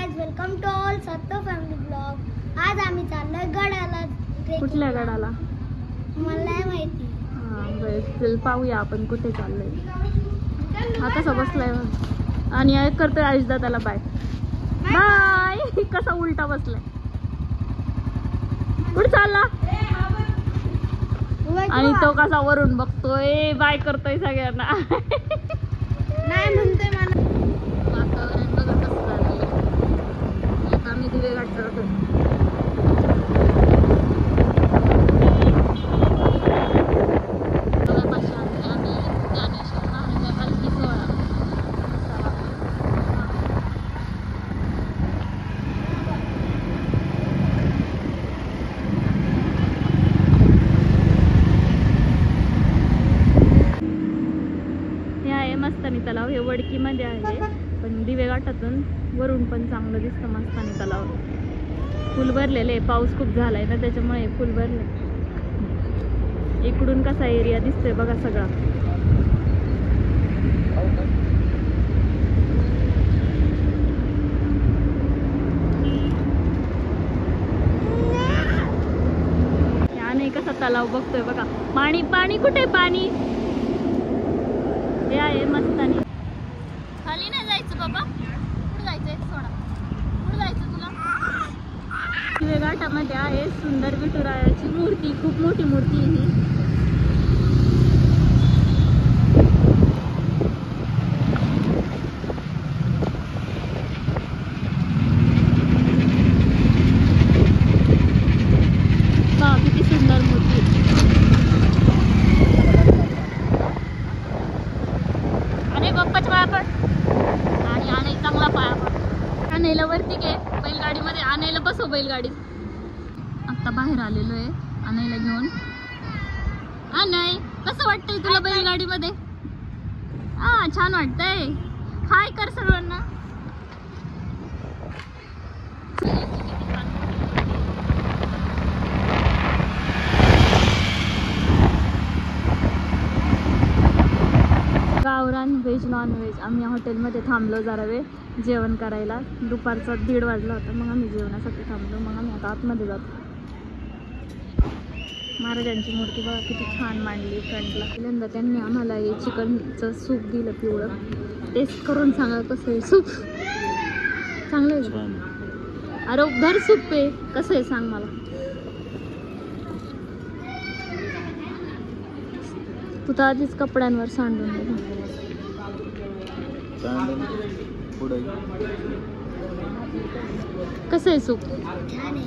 Guys, welcome to all Satto family blog. आज आम्ही चाललोय गडाला। कुठल्या गडाला मला नाही माहिती। चल पाहूया आपण कुठे चाललोय। हा कसा बसलाय आणि एक करतोय आयुष दादाला बाय बाय। कसा उलटा बसलाय, कुठे चालला आणि तो कसा वरून बघतोय बाय करतोय सगळ्यांना। नाही म्हणतोय मला। वातावरण बघा कसं झालंय। आता आम्ही दिवे घाट करतो। मस्तानी तलाव हे वडकी मध्ये आहे, पण दिवे घाटातून वरून पण चांगलं दिसतं मस्तानी तलाव। फुल भरलेले, पाऊस खूप झालाय ना त्याच्यामुळे फुल भरले। इकडून कसा एरिया दिसतोय बघा सगळा। याने कसा तलाव बघतोय बघा। पाणी पाणी कुठे पाणी आहे मस्तानी। खाली नाही जायचं बाबा, कुठं जायचंय सोडा, कुठं जायचं तुला? दिवे घाटामध्ये आहे सुंदर विठुरायाची मूर्ती, खूप मोठी मूर्ती आहे ही। बघा किती सुंदर मूर्ती आहे। बाप्पाच्या पाया पड आणि आणायला चांगला पाया पड। आणायला वरती घे बैलगाडीमध्ये, आणायला बसव बैलगाडीत। आता बाहेर आलेलो आहे आणायला घेऊन। नाही कसं वाटतंय तुला बैलगाडीमध्ये? हा छान वाटतंय। हाय कर सर्वांना। गावरान व्हेज नॉन व्हेज। आम्ही हॉटेलमध्ये थांबलो जरा वेळ जेवण करायला। दुपारचा 1:30 वाजला होता, मग आम्ही जेवणासाठी थांबलो। मग आम्ही आता आतमध्ये जातो। महाराजांची मूर्ती बघा किती छान मांडली फ्रंटला। पहिल्यांदा त्यांनी आम्हाला हे चिकनचं सूप दिलं पिवळं। टेस्ट करून सांगा कसं आहे सूप। चांगलं आहे? अरे भर सूप आहे, कसं आहे सांग मला। तू तर आधीच कपड्यांवर सांडून गेला। कसं आहे सूप?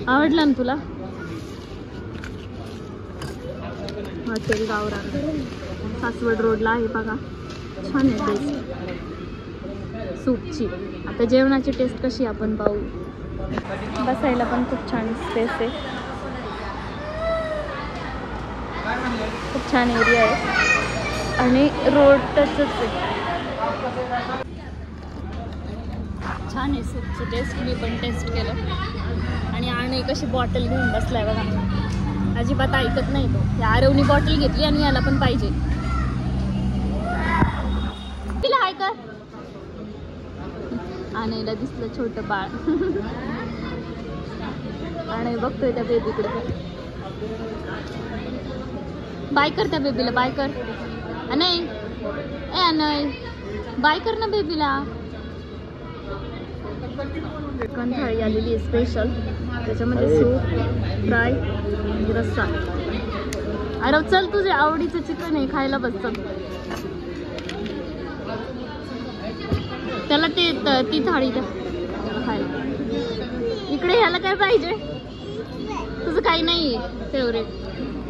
आवडलं ना तुला? हॉटेल गावरान सासवड रोडला आहे बघा, छान आहे टेस्ट सूपची। आता जेवणाची टेस्ट कशी आपण पाहू। बसायला पण खूप छान स्पेस आहे, खूप छान एरिया आहे आणि रोड टचच आहे। छान आहे सूपची टेस्ट, मी पण टेस्ट केलं। आणि आणि कशी बॉटल घेऊन बसलाय बघा, अजिबात ऐकत नाही तो। या आरवनी बॉटल घेतली आणि याला पण पाहिजे। तिला हाय कर। आणायला दिसलं छोटं बाळ आणि बघतोय त्या बेबीकडे। बाय कर त्या बेबीला, बाय कर। अनय ए अनय बाय कर ना बेबीला। चिकन थाळी आलेली आहे स्पेशल, त्याच्यामध्ये सूप, फ्राय आणि रस्सा। अरे चल तुझे आवडीचं चिकन आहे, खायला बस चल। त्याला ती थाळी द्या त्याला खायला। इकडे ह्याला काय पाहिजे? तुझं काही नाही आहे फेवरेट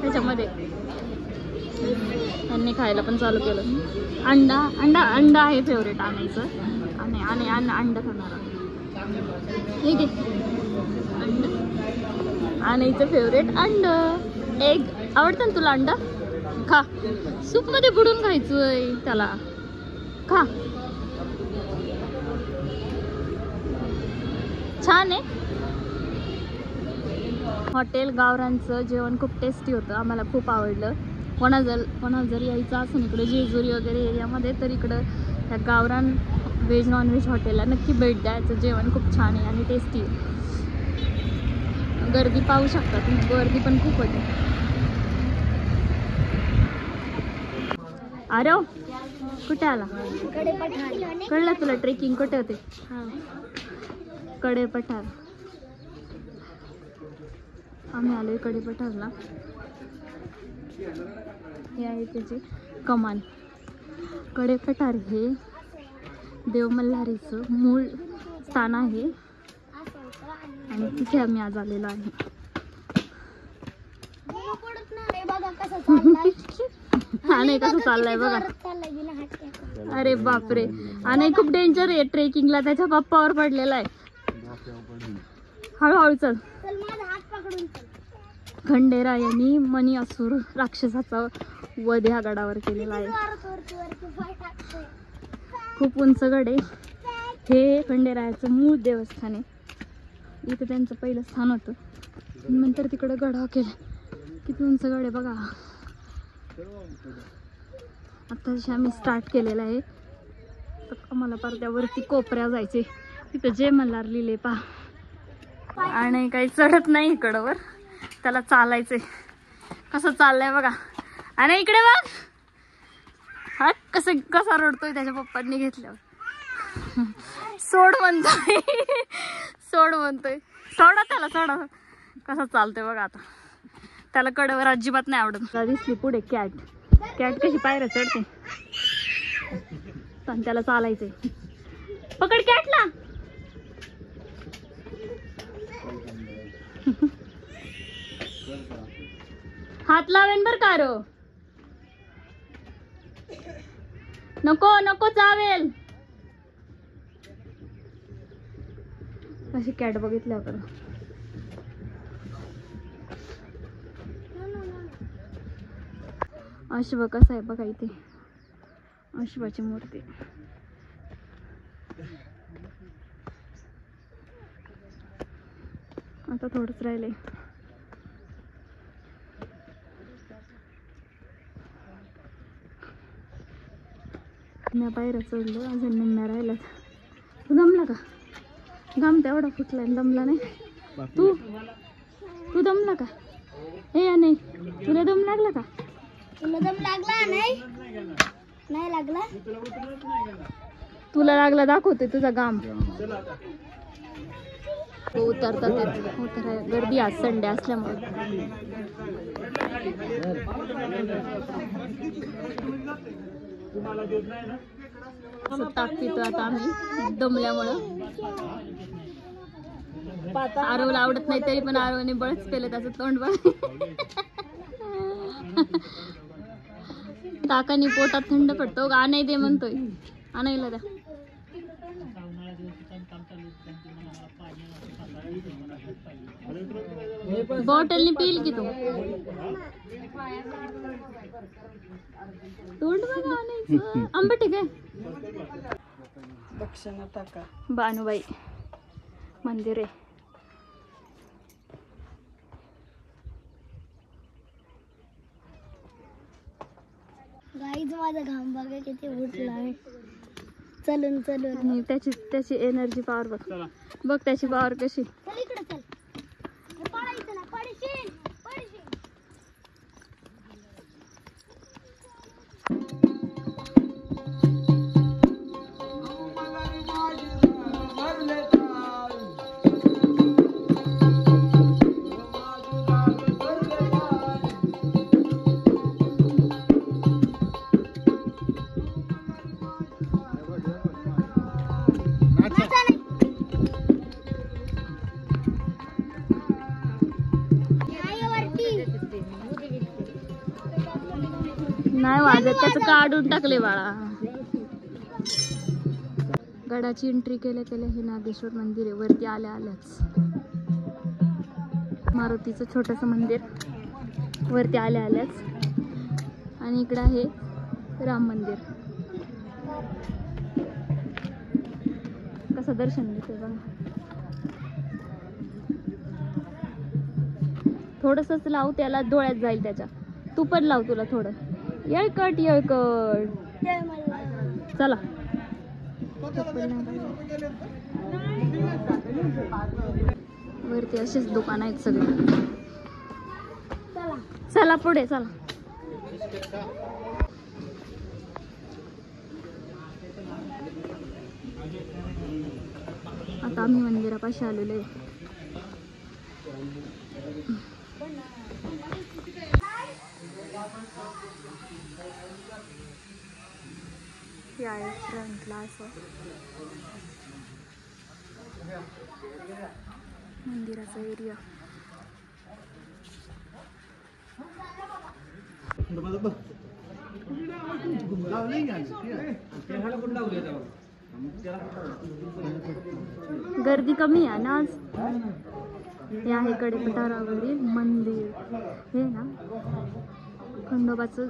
त्याच्यामध्ये। त्यांनी खायला पण चालू केलं। अंडा अंडा अंडा आहे फेवरेट आणायचं। आणि आणि अंडा खाणार ठीक आहे। अंड आणायचं फेवरेट अंड। एग आवडतं ना तुला? अंडा खा, सूप मध्ये बुडून खायचंय त्याला, खा। छान आहे हॉटेल गावरांचं जेवण, खूप टेस्टी होतं। आम्हाला खूप आवडलं। कोणाला जर यायचं असेल इकडे जेजुरी वगैरे एरियामध्ये तर इकडं ह्या गावरान व्हेज नॉन व्हेज हॉटेलला नक्की भेट द्यायचं. जेवण खूप छान आहे आणि टेस्टी आहे. गर्दी पाहू शकता तुम्ही, गर्दी पण खूप होते. अरे कुठे आला? कळलं तुला ट्रेकिंग कुठे होते? कडेपठार. आम्ही आलोय कडेपठारला. हे आहे त्याची कमान. कडेपठार हे देव मल्हारीचं मूळ स्थान आहे आणि तिथे आम्ही आज आलेलो आहे. हा नाही कसं चाललंय बघा. अरे बापरे, आणि खूप डेंजर आहे ट्रेकिंगला. त्याच्या पप्पावर पडलेला आहे. हळूहळू चल. खंडेरा यांनी मणी असुर राक्षसाचा वध ह्या गडावर केलेला आहे. खूप उंच गड आहे. हे खंडेरायाचं मूळ देवस्थान आहे. इथं त्यांचं पहिलं स्थान होतं, नंतर तिकडे गडाव केलं. किती उंच गड आहे बघा. आता आम्ही स्टार्ट केलेला आहे. तर आम्हाला परत्यावरती कोपऱ्या जायचे. तिथं जे मल्हार लिहिले पहा. आणि काही चढत नाही इकडवर, त्याला चालायचंय. कसं चाललंय बघा. आणि इकडे बघ हा कसा रडतोय त्याच्या पप्पांनी घेतल्यावर. सोड म्हणतोय, सोड म्हणतोय. सोडा त्याला, सोडा. कसं चालतोय बघा. आता त्याला कडेवर अजिबात नाही आवडत. दिसली पुढे कॅट. कॅट कशी पायऱ्या चढते. पण त्याला चालायचंय. पकड कॅटला. हात लावेन बर का रो. नको नको चावेल. अशी कॅट बघितल्यावर अश्व कसा आहे बघा. इथे अश्वाची मूर्ती. आता थोडंच राहिलंय. मी बाहेर चढलो, अजून निम्म्या राहिला. तू दमला का? घाम तेवढा फुटलाय, दमला नाही तू? तू दमला का? हे नाही, तुला दम लागला का? तुला दम लागला नाही? नाही लागला. तुला लागला दाखवते तुझा घाम. उतरतात गर्दी आज संडे असल्यामुळे. ताक पितो आता आम्ही दमल्यामुळं. आरवला आवडत नाही तरी पण आरवने बळच केलं त्याचं तोंड बघ. ताकानी पोटात थंड पडतो. आणाय दे म्हणतोय, आणायला द्या. बॉटलनी पिल की तू. तोंड बघा आणायचं. आंबट आहे काय? दक्षिणा टाका. बानुबाई मंदिर आहे. गाईज माझा घाम बघा किती उठला आहे चलून चलून. आणि त्याची एनर्जी पॉवर बघ. बघ त्याची पॉवर कशी. चल इकडे चल. पडायचं ना, पडशील पडशील. नाही वाजत, त्याचं काढून टाकले बाळा. गडाची एंट्री केल्या केल्या हे नागेश्वर मंदिर आहे. वरती आल्या आल्याच मारुतीचं छोटस मंदिर वरती आल्या आल्याच. आणि इकडं आहे राम मंदिर. कसं दर्शन घेते बघा. थोडंसंच लाव त्याला, डोळ्यात जाईल त्याच्या. तू पण लाव, तुला थोडं. येळकट येळकट. चला चप्पल नाही पाहिजे. वरती असेच दुकान आहेत सगळे. चला पुढे चला. आता आम्ही मंदिरापाशी आलेलो आहे. हे आहे फ्रंटला असं मंदिराचा एरिया. गर्दी कमी आहे ना आज. हे आहे कडे पठारावरील मंदिर. हे ना खंडोबाचं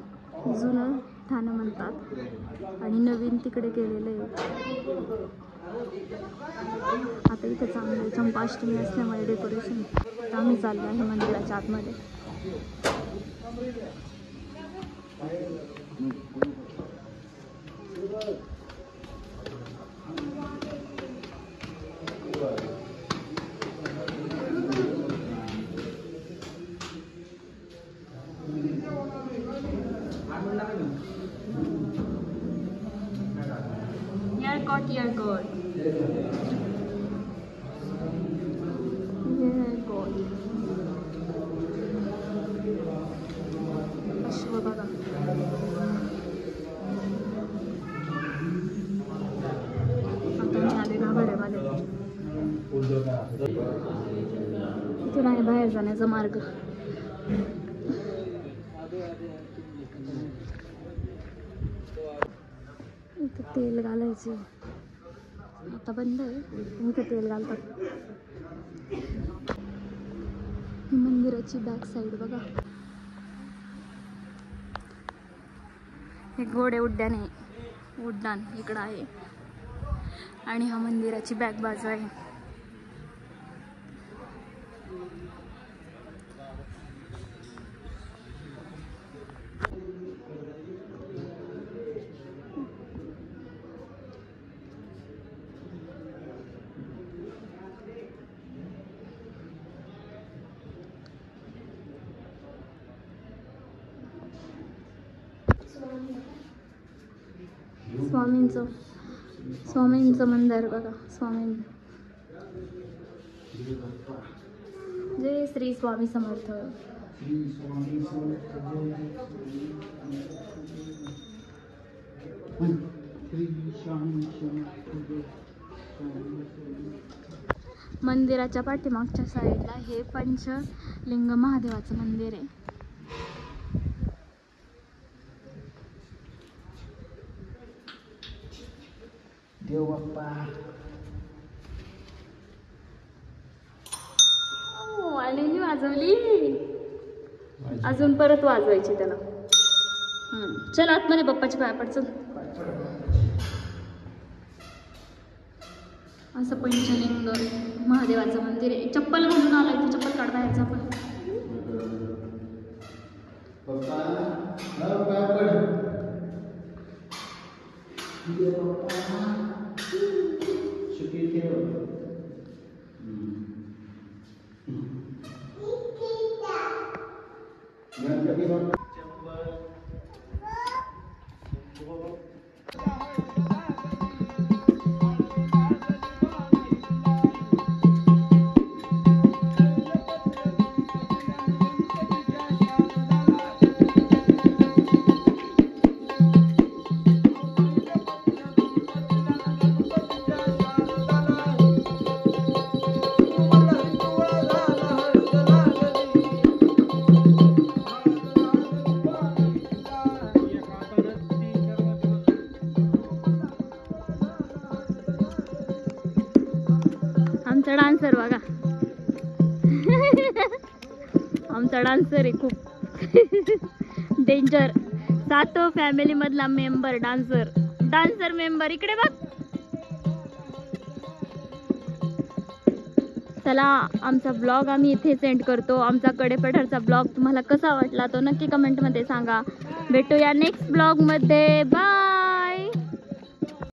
जुनं ठाणं म्हणतात आणि नवीन तिकडे केलेलं आहे. आता इथे चांगलं चंपाष्टमी असल्यामुळे डेकोरेशन. आम्ही चाललो आहे मंदिराच्या आतमध्ये. Yerkot. अश्व बघा. आता मी आले गाभाऱ्यामध्ये. इथून आहे बाहेर जाण्याचा मार्ग. इथं तेल घालायचे. आता बंद आहे. इथं तेल घालतात. मंदिराची बॅक साईड बघा. हे घोडे उड्डाण आहे. उड्डाण इकडं आहे आणि हा मंदिराची बॅक बाजू आहे. स्वामींचं मंदिर बघा. स्वामी जय श्री स्वामी समर्थ. मंदिराच्या पाठीमागच्या साईडला हे पंचलिंग महादेवाचं मंदिर आहे. देव बाप्पा. आलेली वाजवली. अजून परत वाजवायची त्याला. चल आतमध्ये बाप्पाची पाया पड. चल. असं पंचलिंग महादेवाचं मंदिर आहे. चप्पल घालून आलाय तू. चप्पल काढ बाहेर. चप्पल डान्सर बघा. आमचा डान्सर आहे खूप डेंजर. 7 फॅमिली मधला मेंबर डान्सर मेंबर. इकडे बघ. चला आमचा ब्लॉग आम्ही इथे सेंड करतो. आमचा कडेपठारचा ब्लॉग तुम्हाला कसा वाटला तो नक्की कमेंट मध्ये सांगा. भेटूया नेक्स्ट ब्लॉग मध्ये. बाय.